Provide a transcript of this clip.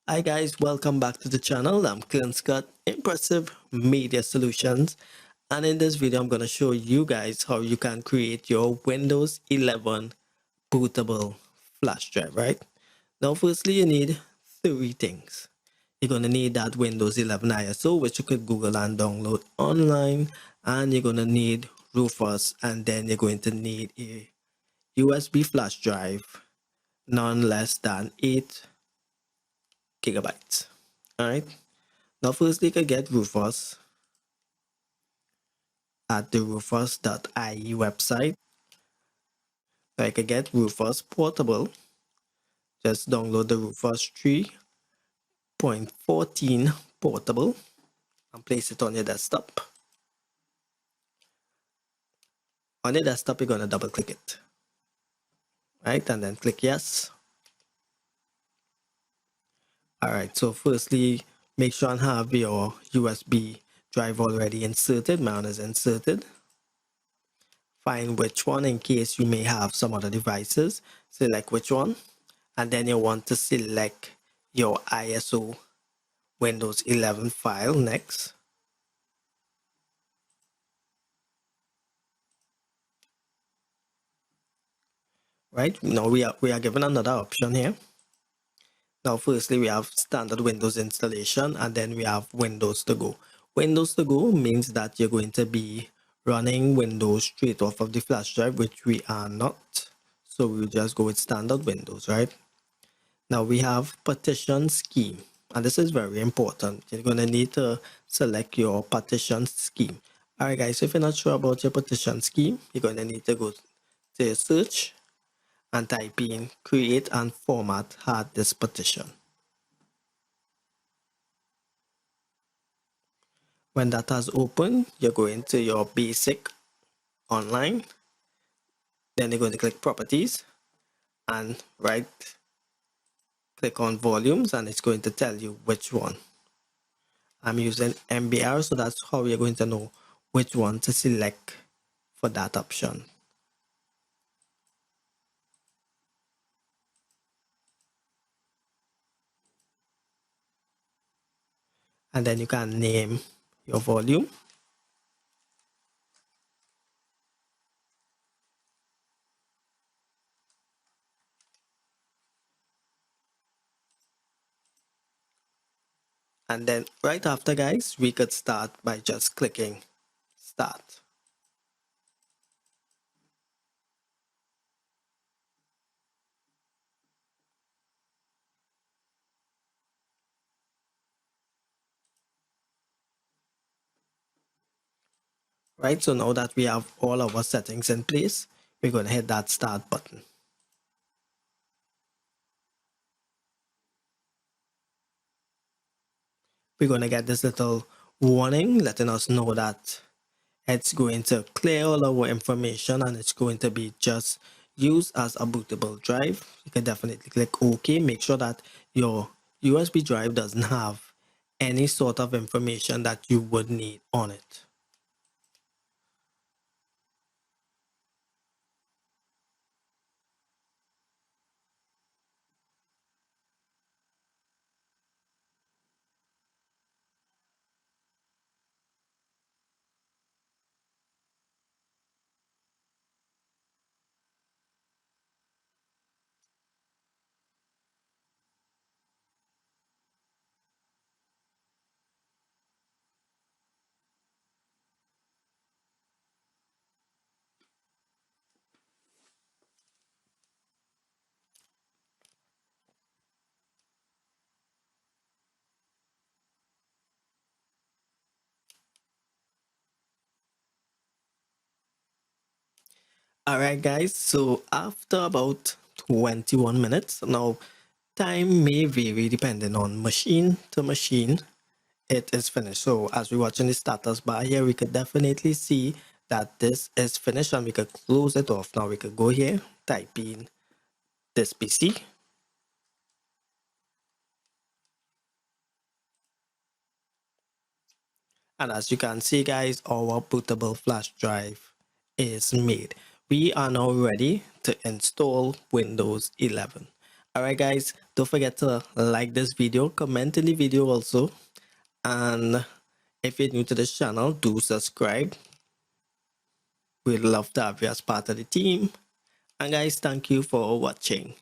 Hi guys, welcome back to the channel. I'm Clint Scott, Impressive Media Solutions, and in this video I'm going to show you guys how you can create your Windows 11 bootable flash drive, right? Now firstly you need three things. You're going to need that Windows 11 ISO, which you could Google and download online, and you're going to need Rufus, and then you're going to need a USB flash drive, none less than 8 GB. All right. Now, firstly, you can get Rufus at the rufus.ie website. Now, you can get Rufus Portable. Just download the Rufus 3.14 Portable and place it on your desktop. On your desktop, you're going to double click it, right? And then click yes. All right. So, firstly, make sure and have your USB drive already inserted. Mine is inserted. Find which one in case you may have some other devices. Select which one. And then you want to select your ISO Windows 11 file next. Right, now we are given another option here. Now firstly we have standard Windows installation, and then we have Windows to go. Windows to go means that you're going to be running Windows straight off of the flash drive, which we are not. So we'll just go with standard Windows, right? Now we have partition scheme, and this is very important. You're going to need to select your partition scheme. Alright guys, if you're not sure about your partition scheme, you're going to need to go to search and type in create and format hard disk partition. When that has opened, you're going to your basic online. Then you're going to click properties and click on volumes, and it's going to tell you which one. I'm using MBR, so that's how you're going to know which one to select for that option. And then you can name your volume. And then right after, guys, we could start by just clicking start. Right, so now that we have all our settings in place, we're going to hit that start button. We're going to get this little warning letting us know that it's going to clear all our information and it's going to be just used as a bootable drive. You can definitely click OK. Make sure that your USB drive doesn't have any sort of information that you would need on it. Alright guys, so after about 21 minutes, now time may vary depending on machine to machine, it is finished. So as we watch in the status bar here, we could definitely see that this is finished, and we could close it off. Now we could go here, type in this PC. And as you can see guys, our bootable flash drive is made. We are now ready to install Windows 11. Alright guys, Don't forget to like this video, comment in the video also, and if you're new to this channel, do subscribe. We'd love to have you as part of the team. And guys, thank you for watching.